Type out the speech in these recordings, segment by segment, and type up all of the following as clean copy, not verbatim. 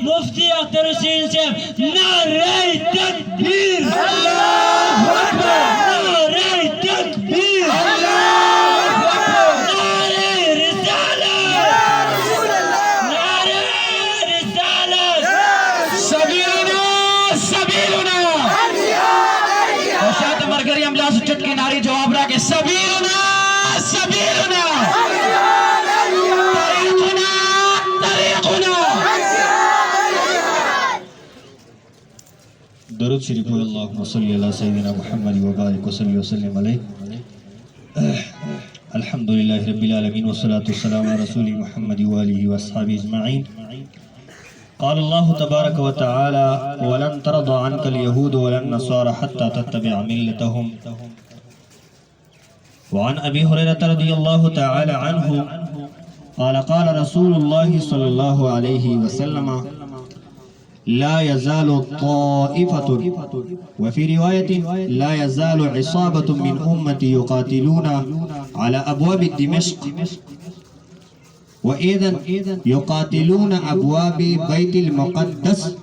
मुफ्ती अख्तर हुसैन साहब नारे तकबीर अल्लाहु अकबर नारे तकबीर अल्लाहु अकबर नारे रिसालत नारे रिसालत सबीलुना सबीलुना और शायद मरकरी हमला सुचट की नारी जवाब रहा कि सबीलुना सबीलुना दरूद शरीफ अल्लाहुम्मा सल्ली अला सय्यिदिना मुहम्मद व बारिक वसल्लि वसल्लिम अलैहि अल्हम्दुलिल्लाहि रब्बिल आलमीन वस्सलातु वस्सलामु अला रसूली मुहम्मद व आलिहि व अस्हाबिहि अजमईन قال الله تبارك وتعالى ولن ترضى عنك اليهود ولا النصارى حتى تتبع ملتهم وعن أبي هريرة رضي الله تعالى عنه قال قال رسول الله صلى الله عليه وسلم لا يزال طائفة وفي رواية لا يزال عصابة من أمتي يقاتلون على أبواب دمشق وإذا يقاتلون أبواب بيت المقدس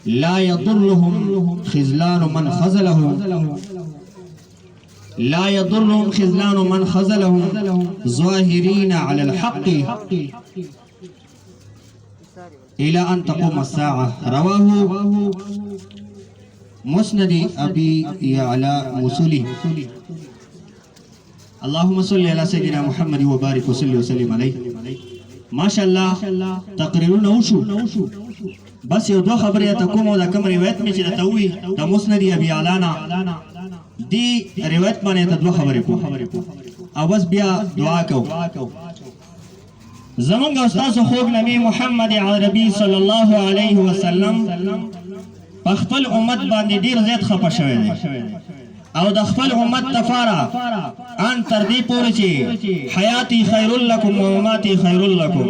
لا يضرهم خذلان من خذلهم لا يضرهم خذلان من خذلهم ظاهرين على الحق إلى أن تقوم الساعة رواه مسند أبي يعلى مسلم اللهم صل على سيدنا محمد وبارك وسلم عليه ما شاء الله تقريرون وشو بس یو دو خبرې ته کوم دا کوم روایت می چې د توي د مسند ابي علانا دی روایت باندې ته دوه خبرې کوم او بس بیا دعا کو زمونږ استاد خوږ نبی محمد عربي صلی الله علیه وسلم په خپل امت باندې ډیر زیات خپه شوی دی او د خپل امت لپاره ان تر دې پورې چې حیاتي خیر لکم و مماتي خیر لکم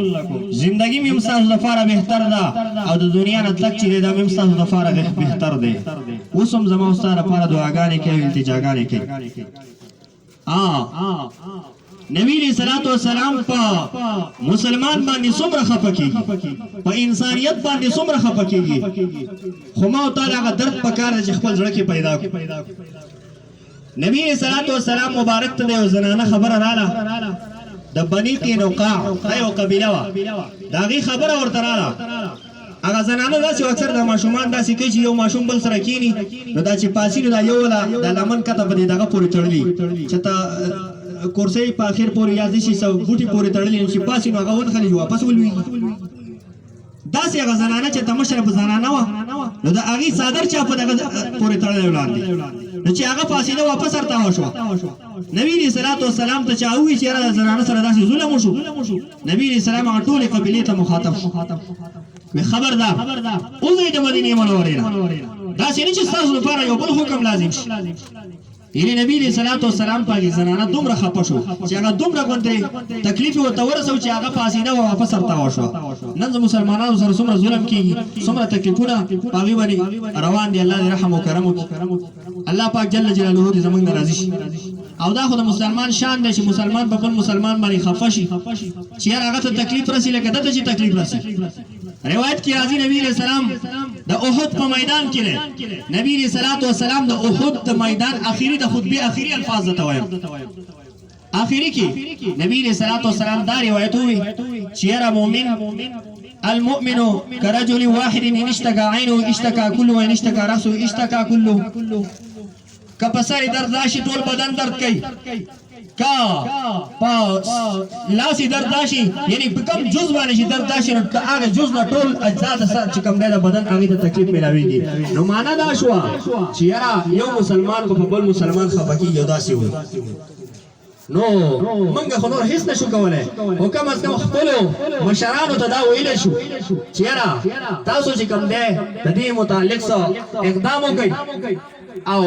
زندگی مې تاسو لپاره بهتر ده او د دنیا نه تک چې دا مې تاسو لپاره بهتر ده اوس هم زموږ استاد لپاره دعاګانې کوي التجاګانې کوي نبی علیہ الصلوۃ والسلام په مسلمان باندې څومره خفه کیږي په انسانیت باندې څومره خفه کیږي خو ما تعالی هغه درد پکار چې خپل ځړ کې پیدا کړي نبی علیہ الصلوۃ والسلام مبارک ته یو زنانه خبره رااله د بنی قینقاع یو قبیله وا داغي خبره ورته رااله هغه زنانه داسې اکثر د ماشومان داسې کوي چې یو ماشوم بل سره کینی نو دا چې پاسینو دا یو ولا د لمن کته په دغه پورې تړلی چې تا کورسې په اخر پورې یا دې شي سو بوټي پورې تړلې چې پاسینو هغه ونخلي واپس ولوي داسې هغه زنانه چې تمشره په زنانه وا نو دا هغه صادر چا په دغه پورې تړلې ولاندې نو چې هغه پاسینه واپس ورته وشو نبی علیہ الصلوۃ والسلام ته چاوي چې را زنانه سره داسې ظلم وشو نبی علیہ السلام ټول قبیله ته مخاطب خبردار او دې د مدینه منورې دا چې چې تاسو لپاره یو بل حکم لازم شي یعنی نبی علیہ الصلوۃ والسلام په زنانه دومره خپه شو چې هغه دومره غونډه تکلیف ورته ورسو چې هغه پاسینه واپس ورته وشو نن مسلمانانو سره څومره ظلم کیږي څومره تکلیفونه هغه باندې روان دي الله دې رحم او کرم الله پاک جل جلاله دې زمونږ راضي شي او دا خو د مسلمان شان دی چې مسلمان په بل مسلمان باندې خفه شي چې هغه ته تکلیف راسي لکه دته چې تکلیف راسي روایت کی راځي نبی علیہ السلام د احد په میدان کې نبی علیہ الصلوۃ والسلام د احد د میدان اخیری د خطبه اخیری الفاظ ته وایم اخیری کې نبی علیہ الصلوۃ والسلام دا روایت وی چې را مؤمن المؤمن كرجل واحد ان اشتكى عينه اشتكى كله وان اشتكى راسه اشتكى كله کپسر درد راشي ټول بدن درد کوي کا لاسی درد راشي یعنی کم جز باندې شي درد راشي نو هغه جز نه ټول اجزا د سر چې کوم د بدن هغه ته تکلیف ملاويږي نو معنا دا شو چې یاره یو مسلمان په بل مسلمان خپکی یو داسي وي نو منګه خو نور هیڅ نشو کولای او کوم از کوم خپل مشرانو ته دا ویل شو چې یاره تاسو چې کوم ده د دې متعلق اقدام وکړئ او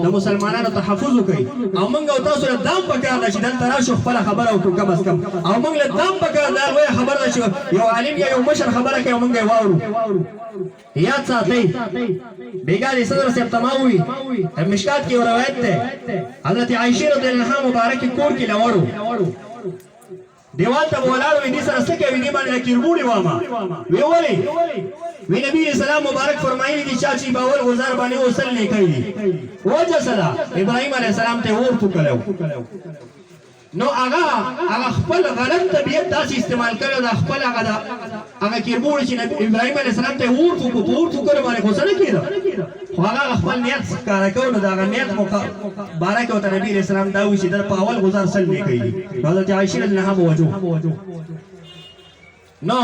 د مسلمانانو تحفظ وکړي او موږ او تاسو له دام پکار نشي دلته راشو خپل خبره وکړو کم از کم او موږ له دام پکار دا وایي خبره نشي یو عالم یا یو مشر خبره کوي موږ یې واورو یاد ساتئ بیګاری صدر صاحب تماوي مشکات کې روایت ده حضرت عائشہ رضی الله عنها مبارک کور کې لورو دیوال ته ولاړ وي دې سره څه کوي دې باندې کربوړي وامه وی ولې وی نبی اسلام مبارک فرمایلی دي چې باور گزار باندې وصل نه کوي وجه سره ابراهيم عليه السلام ته ور پکړو نو هغه خپل غلط طبيعت داسې استعمال کړو د خپل هغه کربوړي چې ابراهيم عليه السلام ته ور پکړو باندې غوسه نه کیده خو هغه خپل نیت ښکارا کول نو دا نیت بارک او نبی اسلام دا وی چې در په اول گزار سل نه کوي حضرت عائشہ رضی الله عنها وجو نو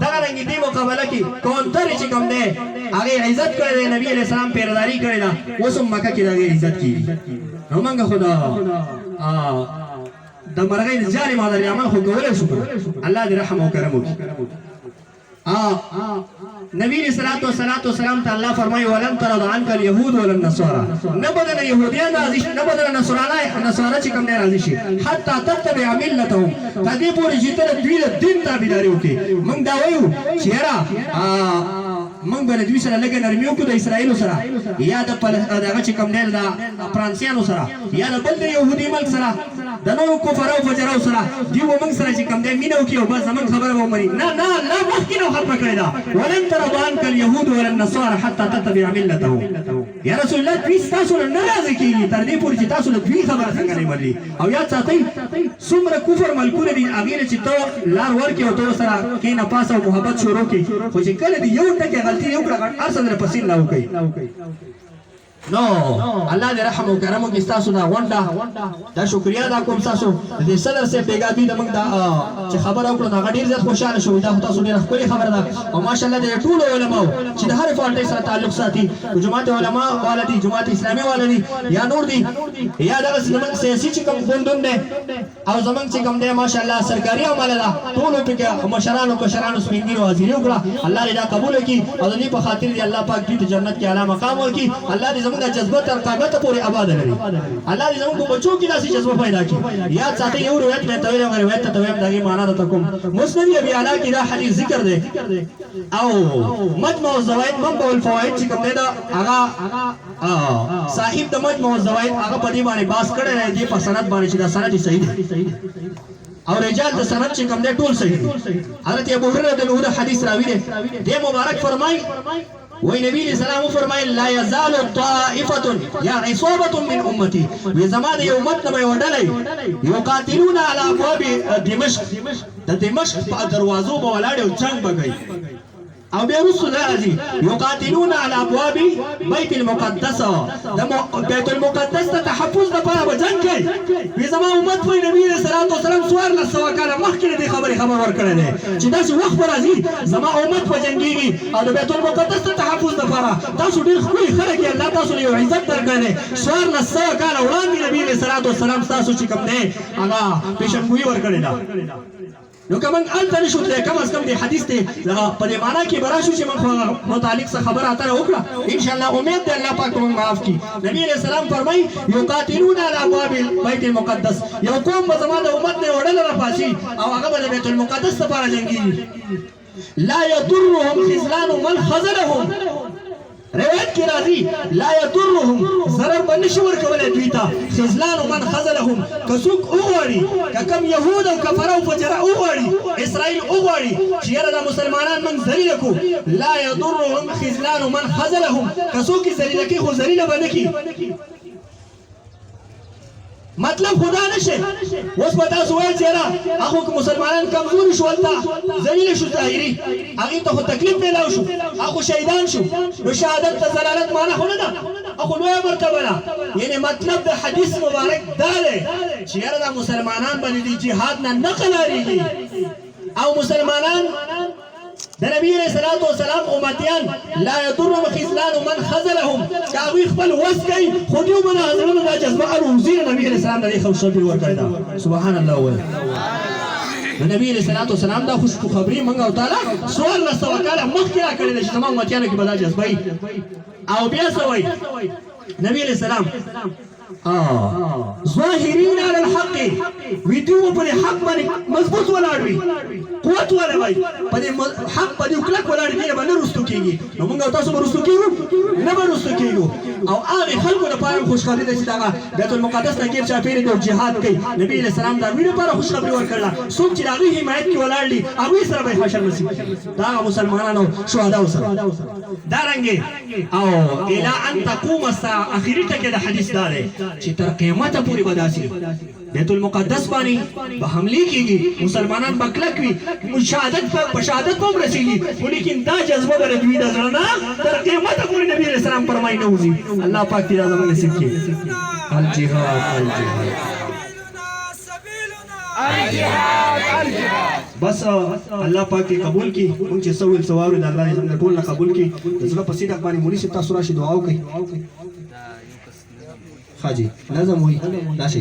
دا رنګ دې مقابله کې کونتر چې کوم دی هغه عزت کړی نبی علیہ السلام پیرداری کړی دا اوس مکه کې دا عزت کیږي نو موږ خدا د مرغې ځاري مادر عمل خو کولای شو الله دې رحم او کرم وکړي نبی صلی الله علیه وسلم ته الله فرمایي ولن ترضى عنك اليهود ولا النصارى نبدل يهوديان راضي نبدل نصارى چې کوم نه راضي شي حتى تتبع ملتهم تدې پورې چې تر دوی دین تابعداري وکړي موږ دا وایو چې را موږ به دوی سره لګ نرمي وکړو د اسرائیل سره یا د دغه چې کوم نه د فرانسیانو سره یا د بل يهودي ملک سره د نورو کفارو فجرو سره دی موږ سره چې کوم نه مينو کیو بس زمون خبره و مري نه مخکې نو ختم کړی دا ولن ترضى عنك اليهود ولا النصارى حتى تتبع ملتهم یا رسول الله دوی تاسو نه ناراضه کیږي تر دې پورې چې تاسو له دوی خبره څنګه نه ملي او یا ساتي څومره کفر ملکونه دي هغه چې ته لار ورکې او ته سره کینه پاسه او محبت شروع کی خو چې کله دی یو ټکی غلطي یو کړه ارسل در پسین لاو کوي نو الله دې رحم او کرم وکړي تاسو دا ونډه دا شکریا دا کوم تاسو دې صدر سے پیغا بي د موږ دا چې خبر او کړو دا ډیر زیات خوشاله شو دا تاسو ډیر خپل خبره ده او ماشاءالله دې ټول علماء چې د هر فالټ سره تعلق ساتي جماعت علماء والدي جماعت اسلامي والدي یا نور دي یا دا زمونږ سیاسي چې کوم ګوندون دي او زمونږ چې کوم دي ماشاءالله سرکاري عمل ده ټول په کې مشرانو سپینګیرو حاضر وکړه الله دې دا قبول کړي او دې په خاطر دې الله پاک دې جنت کې اعلی مقام ورکړي الله دې زموږ جذبه تر قیامت پورې آباد لري الله دې زموږ بچو کې داسې جذبه پیدا کړي یاد ساتي یو روایت مې تویل او روایت ته تویم دغه معنا ده کوم مسند ابي اعلی کې دا حدیث ذکر دی او مجموع الزوائد منبع الفوائد چې کوم دی دا هغه صاحب د مجموع الزوائد هغه په دې باندې باس کړی دی په سند باندې چې دا سند صحیح دی او رجال د سند چې کوم دی ټول صحیح دي حضرت ابو هريره د نور حدیث راوی دی د مبارک فرمای وی نبی علیہ السلام فرمایل لا یزال طائفه یا عصابه من امتی وی زمانه یو امت نه وډلای یقاتلون علی ابواب دمشق د دمشق په دروازو به ولاړ او جنگ بګی او بیا رسول راځي یقاتلون علی ابواب بیت المقدس د بیت المقدس ته تحفظ لپاره به جنگ کوي وی زمانه امت په نبی علیہ السلام سوار له سوا کاله مخکې د خبر ورکړل چې داسې وخت راځي زمانه امت په جنگيږي او د بیت المقدس ته تحفظ لپاره تاسو ډیر خپل خلک یې الله تاسو له عزت درکړي سوار له سوا کاله وړاندې نبی علیہ السلام تاسو چې کوم نه هغه پیشنګوئی ورکړل نو کوم انت نشو ته کم از کم دی حدیث ته په دې معنا کې براشو چې موږ متعلق څه خبره اتره وکړه ان شاء الله امید ده الله پاک موږ معاف کړي نبی علیہ السلام فرمای یقاتلون علی ابواب بیت المقدس یو قوم به زموږ د امت نه وړل راپاسي او هغه به بیت المقدس لپاره جنگي لا يضرهم خذلان من خذلهم روایت کی راضی لا يضرهم ضرر بنشور کوله دویتا خذلان من خذلهم کسوک اوغړي کم يهود او کفر او فجر اوغړي اسرائيل اوغړي چې یره مسلمانان من ذلیل کو لا يضرهم خذلان من خذلهم کسوک ذلیل کی خو ذلیل بنکی مطلب خدا نشه اوس په تاسو وایي چې را هغه مسلمانان کمزوري شو ولتا ذلیل شو ظاهري هغه ته تکلیف پیدا شو هغه شهیدان شو نو شهادت ته زلالت معنا خو نه ده هغه لوی مرتبه ده یعنی مطلب د حدیث مبارک دا دی چې را مسلمانان باندې جهاد نه نقل لري او مسلمانان د نبی علیہ الصلوۃ والسلام امتیان لا يضرهم خذلان من خذلهم کاوی خپل وسکي خو دیو بنا حضرت د جذبه او وزیر نبی علیہ السلام د خوشبو ورکړه سبحان الله و نبی علیہ الصلوۃ والسلام دا خوش خبری منګه او تعالی سوال نو سوکاله مخکې را کړی چې تمام امتیانو کې بدا جذبه او بیا سوي نبی علیہ السلام ظاهرین علی الحق ویدیو پر حق باندې مضبوط ولاړ وي قوت ولا وای په حق په دې کلک ولاړ دی باندې رستو کیږي نو موږ تاسو به رستو کیږو نه به رستو کیږو او هغه خلکو لپاره خوشخبری ده چې دا بیت المقدس ته غیر چاپیره د جهاد کوي نبی علیہ السلام دا ویډیو لپاره خوشخبری ورکړه څوک چې هغه حمایت کې ولاړ دي هغه سره به حشر نصیب دا مسلمانانو شهدا سره دا رنګ او الى ان تقوم الساعه اخیری ته کې د حدیث دا دی چې تر قیامت پورې بداسي بیت المقدس باندې به حمله کیږي مسلمانان بکلک وي شهادت په رسیږي ولیکن دا جذبه د دوی د زړه نه تر قیامت پورې نبی علیہ السلام فرمایي نه وځي الله پاک دې زموږ نصیب کړي الجهاد بس الله پاک دې قبول کړي مونږ چې سوال سوارو د الله زموږ ټول نه قبول کړي زړه په سیده باندې مولوی صاحب تاسو راشي دعا وکړي حاجی نظم وي راشي